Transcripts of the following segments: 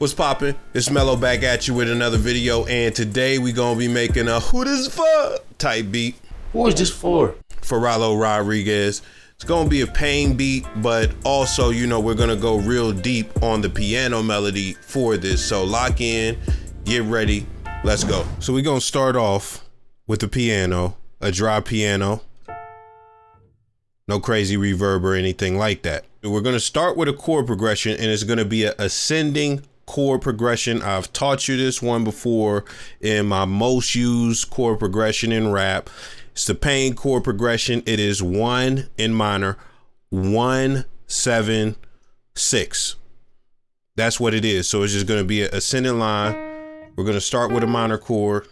What's poppin'? It's Mello back at you with another video, and today we gonna be making a who this for type beat. Who is this for? For Rylo Rodriguez. It's gonna be a pain beat, but also, you know, we're gonna go real deep on the piano melody for this. So lock in, get ready, let's go. So we're gonna start off with the piano, a dry piano. No crazy reverb or anything like that. We're gonna start with a chord progression, and it's gonna be an ascending chord progression. I've taught you this one before in my most used chord progression in rap. It's the pain chord progression. It is 1 in minor, 1, 7, 6. That's what it is. So it's just gonna be an ascending line. We're gonna start with a minor chord.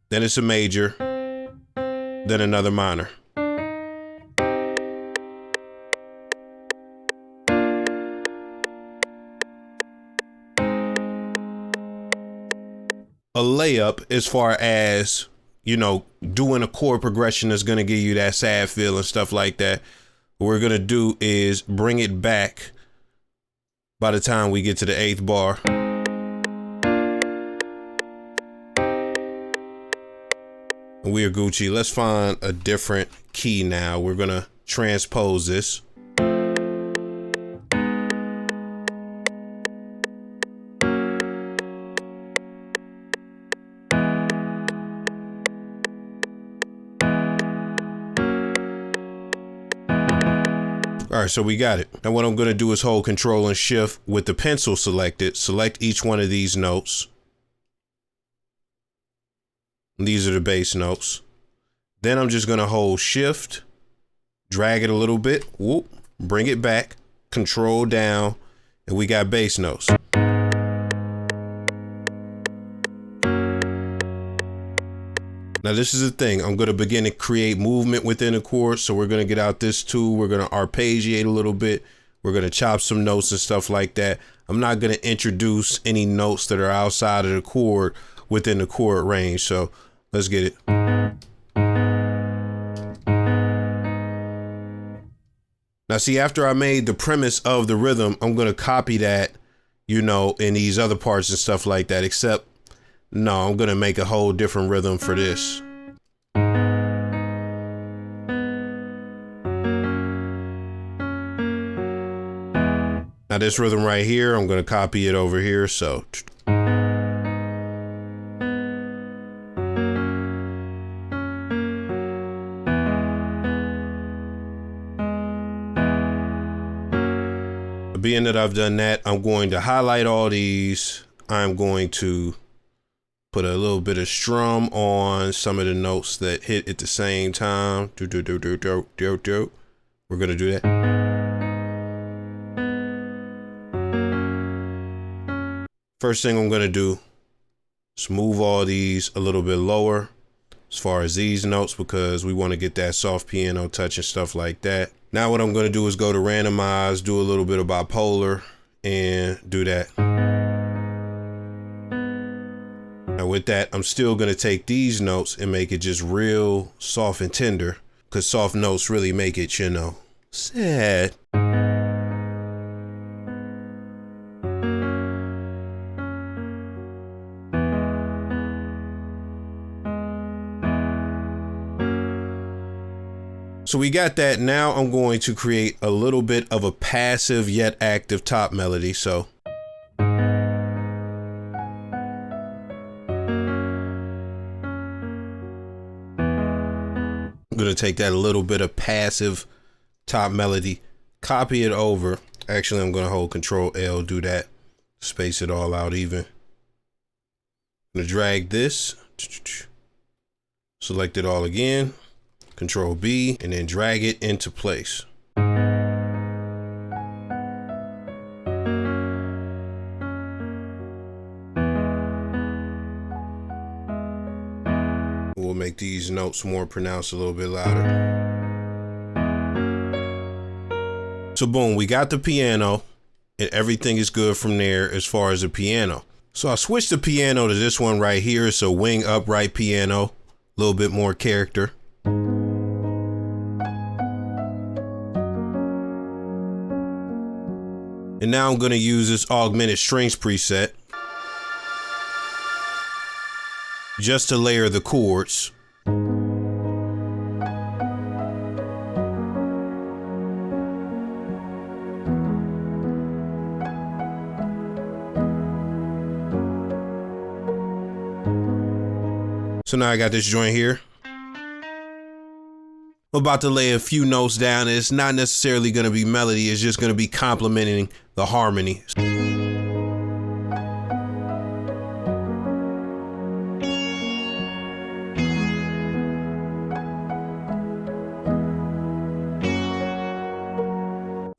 Then it's a major, then another minor. A layup as far as, you know, doing a chord progression that's going to give you that sad feel and stuff like that. What we're going to do is bring it back by the time we get to the 8th bar. And we are Gucci. Let's find a different key now. We're going to transpose this. All right, so we got it. Now what I'm gonna do is hold Control and Shift with the pencil selected. Select each one of these notes. These are the bass notes. Then I'm just gonna hold Shift, drag it a little bit, whoop, bring it back, Control down, and we got bass notes. Now this is the thing, I'm gonna begin to create movement within a chord. So we're gonna get out this tool, we're gonna arpeggiate a little bit, we're gonna chop some notes and stuff like that. I'm not gonna introduce any notes that are outside of the chord within the chord range. So let's get it. Now see, after I made the premise of the rhythm, I'm gonna copy that, you know, in these other parts and stuff like that, except no, I'm gonna make a whole different rhythm for this. Now this rhythm right here, I'm gonna copy it over here, so. Being that I've done that, I'm going to highlight all these. I'm going to put a little bit of strum on some of the notes that hit at the same time. We're gonna do that. First thing I'm gonna do is move all these a little bit lower as far as these notes, because we want to get that soft piano touch and stuff like that. Now what I'm gonna do is go to randomize, do a little bit of bipolar, and do that. Now with that, I'm still gonna take these notes and make it just real soft and tender, because soft notes really make it, you know, sad. So we got that. Now I'm going to create a little bit of a passive yet active top melody. So I'm gonna take that a little bit of passive top melody, copy it over. Actually, I'm gonna hold Control L, do that, space it all out even. I'm gonna drag this, select it all again, Control B, and then drag it into place. We'll make these notes more pronounced, a little bit louder. So boom, we got the piano, and everything is good from there as far as the piano. So I switched the piano to this one right here. It's a wing upright piano, a little bit more character. And now I'm gonna use this augmented strings preset just to layer the chords. So now I got this joint here. I'm about to lay a few notes down. It's not necessarily going to be melody. It's just going to be complementing the harmony.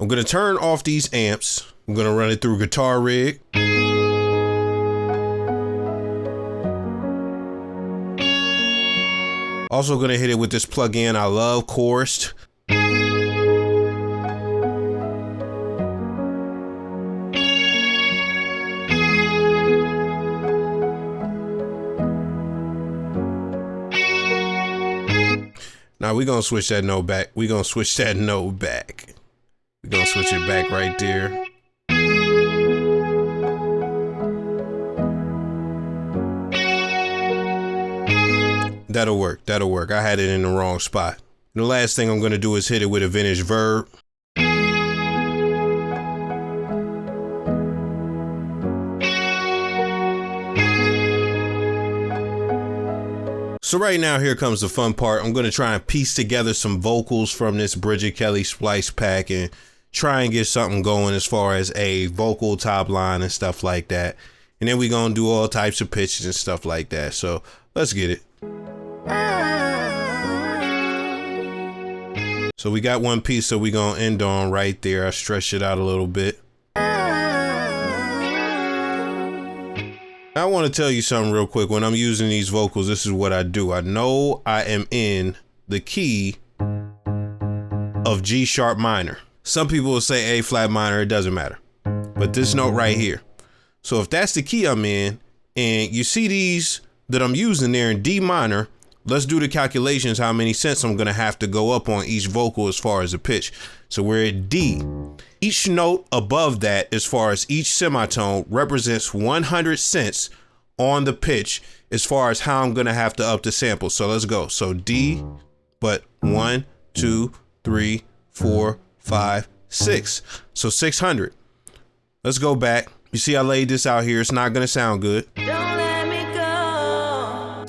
I'm going to turn off these amps. I'm going to run it through Guitar Rig. Also gonna hit it with this plugin I love, Chords. Now we're gonna switch that note back. We're gonna switch that note back. We're gonna switch it back right there. That'll work, that'll work. I had it in the wrong spot. The last thing I'm gonna do is hit it with a vintage verb. So right now, here comes the fun part. I'm gonna try and piece together some vocals from this Bridget Kelly splice pack and try and get something going as far as a vocal top line and stuff like that. And then we're gonna do all types of pitches and stuff like that. So let's get it. So we got one piece that we're gonna end on right there. I stretched it out a little bit. I want to tell you something real quick. When I'm using these vocals, this is what I do. I know I am in the key of G sharp minor. Some people will say A flat minor, it doesn't matter. But this note right here. So if that's the key I'm in, and you see these that I'm using there in D minor, let's do the calculations how many cents I'm gonna have to go up on each vocal as far as the pitch. So we're at D. Each note above that, as far as each semitone, represents 100 cents on the pitch as far as how I'm gonna have to up the sample. So let's go. So D, but 1, 2, 3, 4, 5, 6. So 600. Let's go back. You see I laid this out here. It's not gonna sound good. Don't let me go.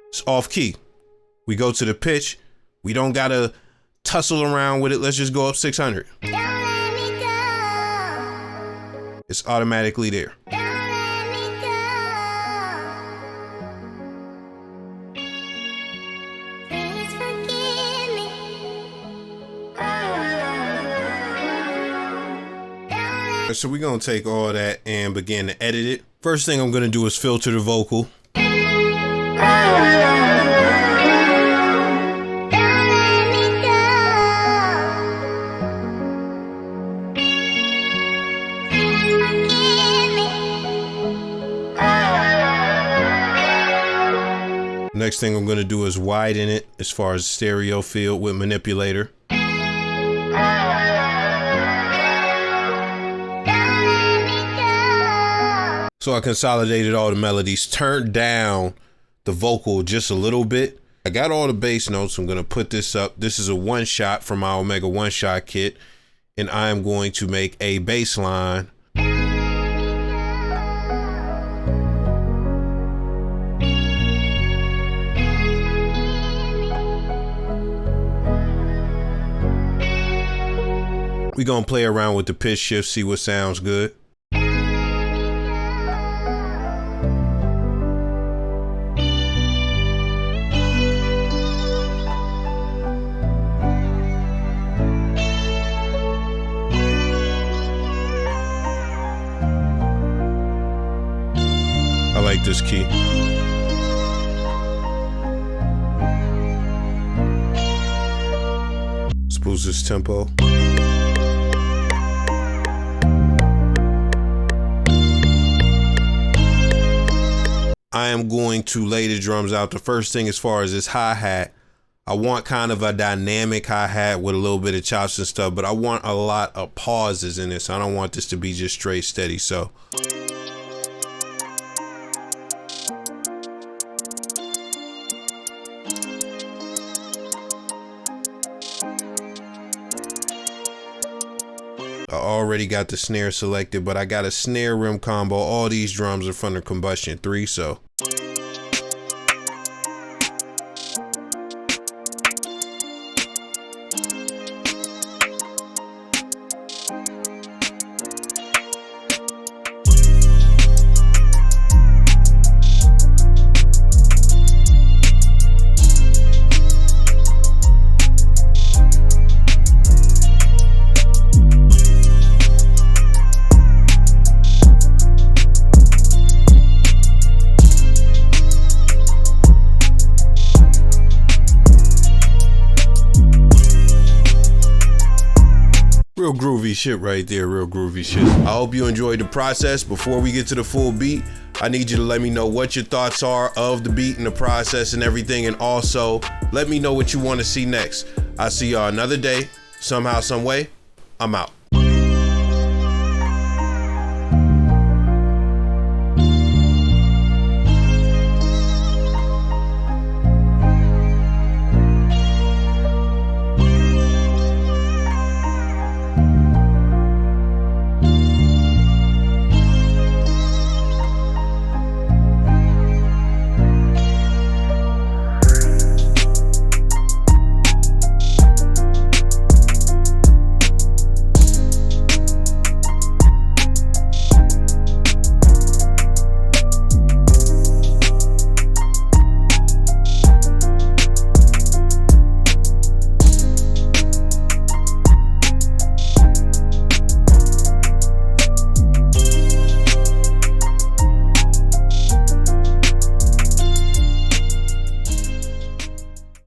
It's off key. We go to the pitch. We don't gotta tussle around with it. Let's just go up 600. Don't let me go. It's automatically there. Don't let me go. Please forgive me. So we're gonna take all that and begin to edit it. First thing I'm gonna do is filter the vocal. Next thing I'm gonna do is widen it as far as stereo field with manipulator. So I consolidated all the melodies, turned down the vocal just a little bit. I got all the bass notes. I'm gonna put this up. This is a one shot from my Omega one shot kit, and I am going to make a bass line. We're gonna play around with the pitch shift, see what sounds good. I like this key. Let's boost this tempo. I am going to lay the drums out. The first thing as far as this hi-hat, I want kind of a dynamic hi-hat with a little bit of chops and stuff, but I want a lot of pauses in this. I don't want this to be just straight steady. So I already got the snare selected, but I got a snare rim combo. All these drums are from the Combustion 3, so real groovy shit right there, real groovy shit. I hope you enjoyed the process. Before we get to the full beat, I need you to let me know what your thoughts are of the beat and the process and everything, and also let me know what you want to see next. I'll see y'all another day, somehow, some way. I'm out.